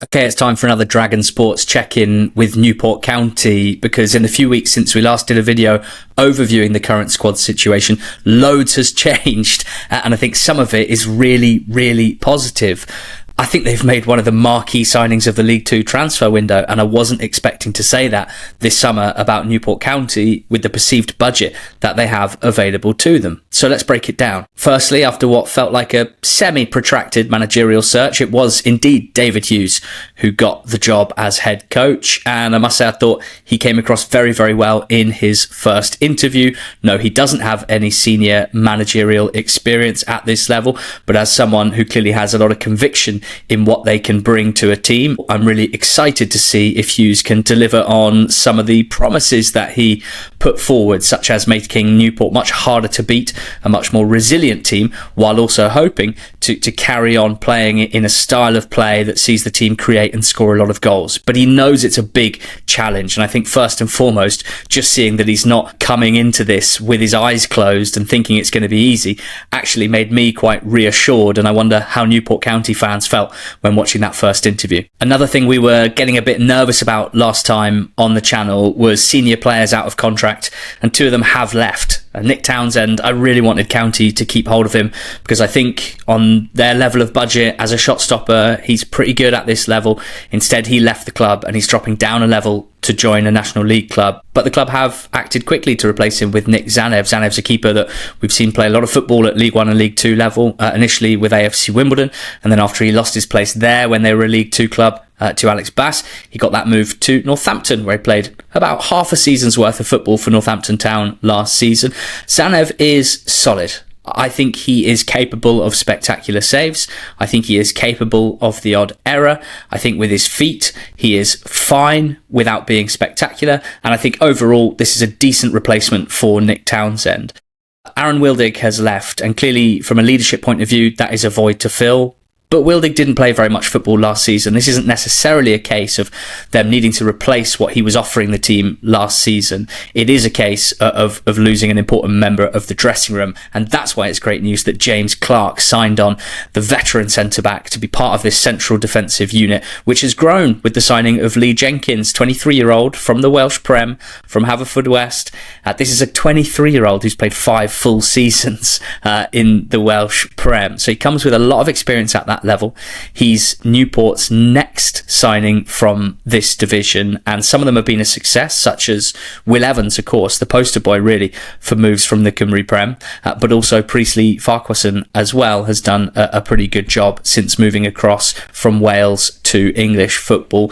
Okay, it's time for another DragonSports check-in with Newport County, because in the few weeks since we last did a video overviewing the current squad situation, loads has changed, and I think some of it is really, really positive. I think they've made one of the marquee signings of the League Two transfer window, and I wasn't expecting to say that this summer about Newport County with the perceived budget that they have available to them. So let's break it down. Firstly, after what felt like a semi-protracted managerial search, it was indeed David Hughes who got the job as head coach, and I must say I thought he came across very, very well in his first interview. No, he doesn't have any senior managerial experience at this level, but as someone who clearly has a lot of conviction in what they can bring to a team, I'm really excited to see if Hughes can deliver on some of the promises that he put forward, such as making Newport much harder to beat, a much more resilient team, while also hoping to carry on playing in a style of play that sees the team create and score a lot of goals. But he knows it's a big challenge, and I think first and foremost, just seeing that he's not coming into this with his eyes closed and thinking it's going to be easy actually made me quite reassured, and I wonder how Newport County fans felt when watching that first interview. Another thing we were getting a bit nervous about last time on the channel was senior players out of contract, and two of them have left. Nick Townsend, I really wanted County to keep hold of him because I think on their level of budget as a shot stopper, he's pretty good at this level. Instead, he left the club and he's dropping down a level to join a National League club. But the club have acted quickly to replace him with Nick Tzanev. Tsanev's a keeper that we've seen play a lot of football at League One and League Two level, initially with AFC Wimbledon, and then after he lost his place there when they were a League Two club, to Alex Bass, he got that move to Northampton, where he played about half a season's worth of football for Northampton Town last season. Tzanev is solid. I think he is capable of spectacular saves. I think he is capable of the odd error. I think with his feet, he is fine without being spectacular. And I think overall, this is a decent replacement for Nick Townsend. Aaron Wildig has left, and clearly from a leadership point of view, that is a void to fill. But Wildig didn't play very much football last season. This isn't necessarily a case of them needing to replace what he was offering the team last season. It is a case of losing an important member of the dressing room. And that's why it's great news that James Clark signed on, the veteran centre-back, to be part of this central defensive unit, which has grown with the signing of Lee Jenkins, 23-year-old from the Welsh Prem, from Haverfordwest. This is a 23-year-old who's played 5 full seasons in the Welsh Prem. So he comes with a lot of experience at that level. He's Newport's next signing from this division, and some of them have been a success, such as Will Evans, of course, the poster boy really for moves from the Cymru Prem, but also Priestley Farquharson as well has done a pretty good job since moving across from Wales to English football.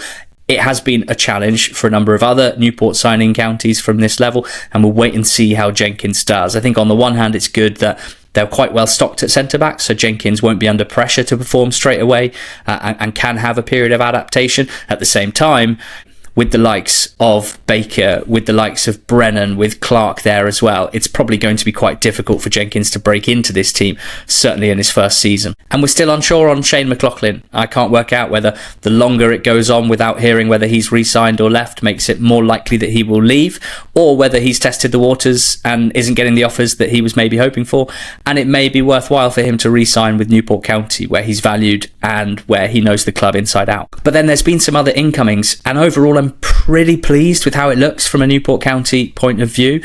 It has been a challenge for a number of other Newport signing counties from this level, and we'll wait and see how Jenkins does. I think on the one hand, it's good that they're quite well stocked at centre-back, so Jenkins won't be under pressure to perform straight away and can have a period of adaptation. At the same time, with the likes of Baker, with the likes of Brennan, with Clark there as well, it's probably going to be quite difficult for Jenkins to break into this team, certainly in his first season. And we're still unsure on Shane McLaughlin. I can't work out whether the longer it goes on without hearing whether he's re-signed or left makes it more likely that he will leave, or whether he's tested the waters and isn't getting the offers that he was maybe hoping for, and it may be worthwhile for him to re-sign with Newport County, where he's valued and where he knows the club inside out. But then there's been some other incomings, and overall I'm pretty pleased with how it looks from a Newport County point of view.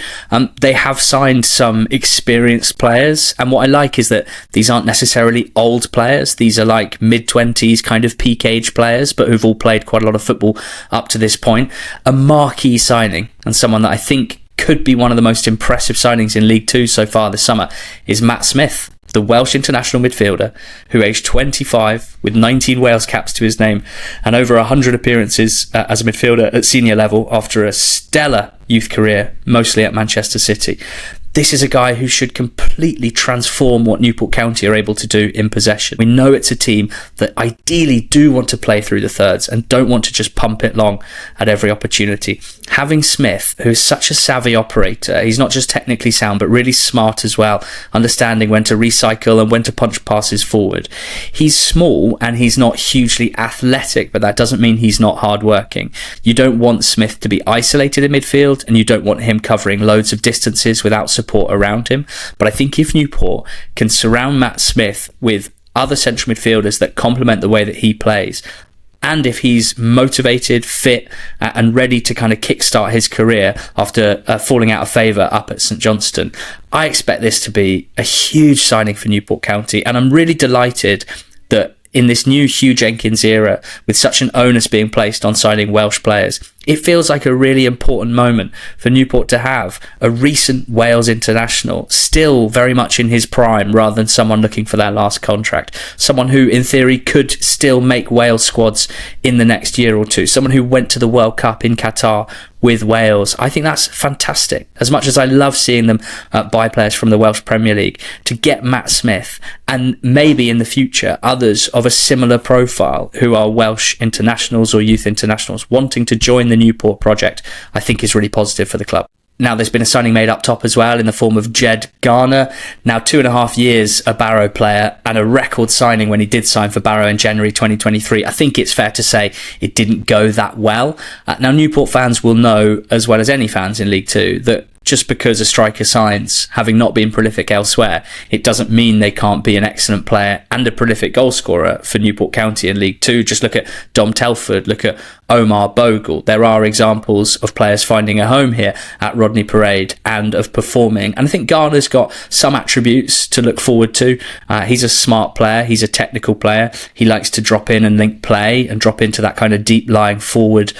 They have signed some experienced players, and what I like is that these aren't necessarily old players. These are like mid-20s kind of peak age players, but who've all played quite a lot of football up to this point. A marquee signing, and someone that I think could be one of the most impressive signings in League Two so far this summer, is Matt Smith, the Welsh international midfielder, who aged 25 with 19 Wales caps to his name and over 100 appearances as a midfielder at senior level after a stellar youth career, mostly at Manchester City. This is a guy who should completely transform what Newport County are able to do in possession. We know it's a team that ideally do want to play through the thirds and don't want to just pump it long at every opportunity. Having Smith, who is such a savvy operator, he's not just technically sound but really smart as well, understanding when to recycle and when to punch passes forward. He's small and he's not hugely athletic, but that doesn't mean he's not hardworking. You don't want Smith to be isolated in midfield, and you don't want him covering loads of distances without support around him. But I think if Newport can surround Matt Smith with other central midfielders that complement the way that he plays, and if he's motivated, fit, and ready to kind of kickstart his career after falling out of favour up at St Johnstone, I expect this to be a huge signing for Newport County, and I'm really delighted that in this new Hugh Jenkins era, with such an onus being placed on signing Welsh players, it feels like a really important moment for Newport to have a recent Wales international, still very much in his prime, rather than someone looking for their last contract. Someone who, in theory, could still make Wales squads in the next year or two. Someone who went to the World Cup in Qatar with Wales. I think that's fantastic. As much as I love seeing them buy players from the Welsh Premier League, to get Matt Smith and maybe in the future others of a similar profile who are Welsh internationals or youth internationals wanting to join the Newport project, I think is really positive for the club. Now, there's been a signing made up top as well in the form of Jed Garner. Now, 2.5 years a Barrow player and a record signing when he did sign for Barrow in January 2023. I think it's fair to say it didn't go that well. Now, Newport fans will know, as well as any fans in League Two, that just because a striker signs, having not been prolific elsewhere, it doesn't mean they can't be an excellent player and a prolific goal scorer for Newport County in League Two. Just look at Dom Telford, look at Omar Bogle. There are examples of players finding a home here at Rodney Parade and of performing. And I think Garner's got some attributes to look forward to. He's a smart player. He's a technical player. He likes to drop in and link play and drop into that kind of deep lying forward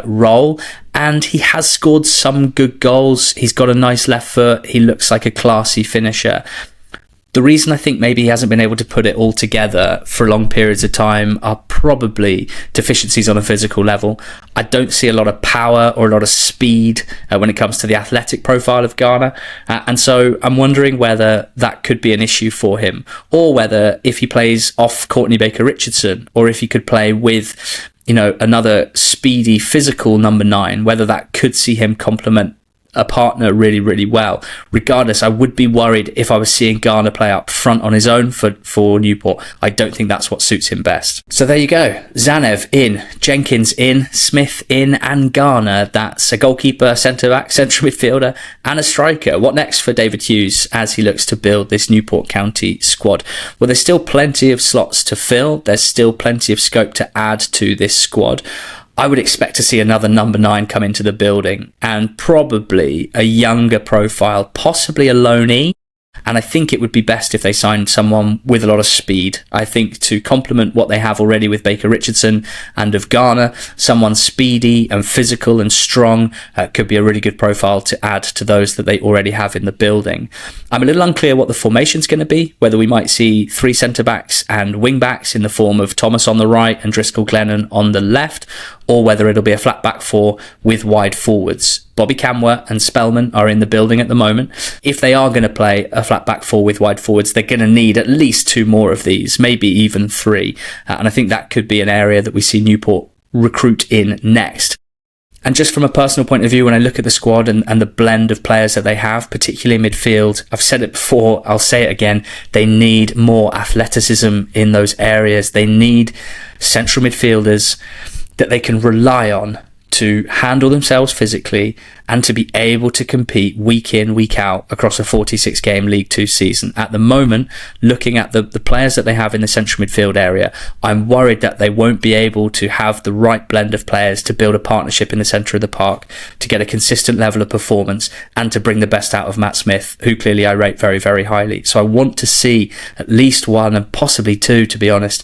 role. And he has scored some good goals. He's got a nice left foot. He looks like a classy finisher. The reason I think maybe he hasn't been able to put it all together for long periods of time are probably deficiencies on a physical level. I don't see a lot of power or a lot of speed when it comes to the athletic profile of Garner. And so I'm wondering whether that could be an issue for him, or whether if he plays off Courtney Baker-Richardson, or if he could play with, you know, another speedy physical number 9, whether that could see him complement a partner really, really well. Regardless, I would be worried if I was seeing Garner play up front on his own for Newport. I don't think that's what suits him best. So there you go. Tzanev in, Jenkins in, Smith in, and Garner. That's a goalkeeper, centre-back, central midfielder, and a striker. What next for David Hughes as he looks to build this Newport County squad? Well, there's still plenty of slots to fill. There's still plenty of scope to add to this squad. I would expect to see another number 9 come into the building, and probably a younger profile, possibly a loanee. And I think it would be best if they signed someone with a lot of speed. I think to complement what they have already with Baker-Richardson and of Garner, someone speedy and physical and strong could be a really good profile to add to those that they already have in the building. I'm a little unclear what the formation's going to be, whether we might see 3 centre-backs and wing-backs in the form of Thomas on the right and Driscoll Glennon on the left, or whether it'll be a flat back 4 with wide forwards. Bobby Kamwa and Spellman are in the building at the moment. If they are going to play a flat back 4 with wide forwards, they're going to need at least 2 more of these, maybe even 3. And I think that could be an area that we see Newport recruit in next. And just from a personal point of view, when I look at the squad and the blend of players that they have, particularly in midfield, I've said it before, I'll say it again, they need more athleticism in those areas. They need central midfielders that they can rely on to handle themselves physically and to be able to compete week in, week out across a 46-game League Two season. At the moment, looking at the players that they have in the central midfield area, I'm worried that they won't be able to have the right blend of players to build a partnership in the centre of the park, to get a consistent level of performance and to bring the best out of Matt Smith, who clearly I rate very, very highly. So I want to see at least 1 and possibly 2, to be honest,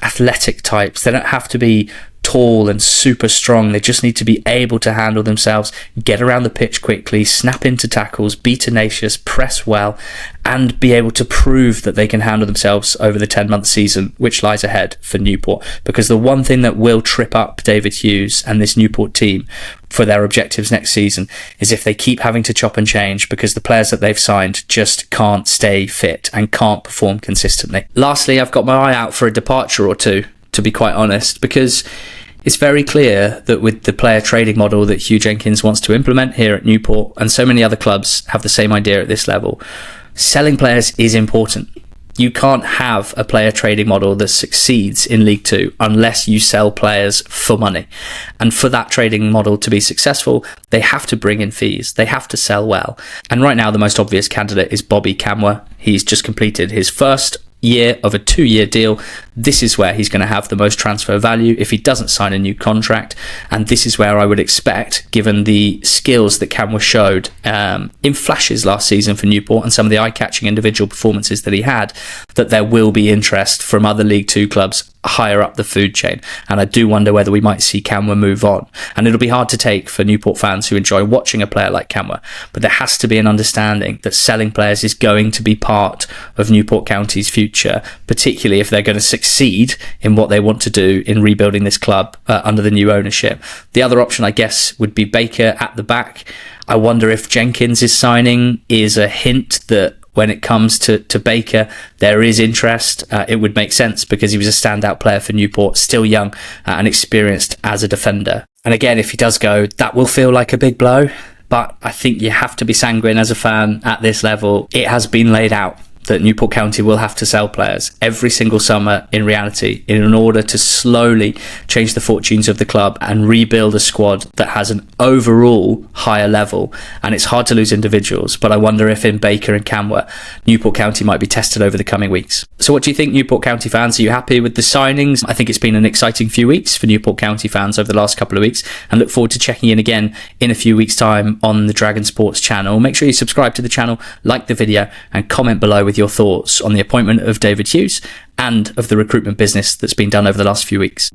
athletic types. They don't have to be tall and super strong. They just need to be able to handle themselves, get around the pitch quickly, snap into tackles, be tenacious, press well, and be able to prove that they can handle themselves over the 10-month season, which lies ahead for Newport. Because the one thing that will trip up David Hughes and this Newport team for their objectives next season is if they keep having to chop and change, because the players that they've signed just can't stay fit and can't perform consistently. Lastly, I've got my eye out for a departure or 2, to be quite honest, because it's very clear that with the player trading model that Hugh Jenkins wants to implement here at Newport, and so many other clubs have the same idea at this level, selling players is important. You can't have a player trading model that succeeds in League Two unless you sell players for money. And for that trading model to be successful, they have to bring in fees. They have to sell well. And right now, the most obvious candidate is Bobby Kamwa. He's just completed his first year of a 2-year deal this is where he's going to have the most transfer value if he doesn't sign a new contract. And this is where I would expect, given the skills that Kamwa showed in flashes last season for Newport and some of the eye-catching individual performances that he had, that there will be interest from other League Two clubs higher up the food chain. And I do wonder whether we might see Kamwa move on. And it'll be hard to take for Newport fans who enjoy watching a player like Kamwa, but there has to be an understanding that selling players is going to be part of Newport County's future, particularly if they're going to succeed in what they want to do in rebuilding this club under the new ownership. The other option, I guess, would be Baker at the back. I wonder if Jenkins' signing is a hint that when it comes to Baker, there is interest. It would make sense because he was a standout player for Newport, still young and experienced as a defender. And again, if he does go, that will feel like a big blow. But I think you have to be sanguine as a fan at this level. It has been laid out that Newport County will have to sell players every single summer in reality in order to slowly change the fortunes of the club and rebuild a squad that has an overall higher level. And it's hard to lose individuals, but I wonder if in Baker and Kamwa, Newport County might be tested over the coming weeks. So what do you think, Newport County fans? Are you happy with the signings? I think it's been an exciting few weeks for Newport County fans over the last couple of weeks, and look forward to checking in again in a few weeks' time on the DragonSports channel. Make sure you subscribe to the channel, like the video, and comment below with your thoughts on the appointment of David Hughes and of the recruitment business that's been done over the last few weeks.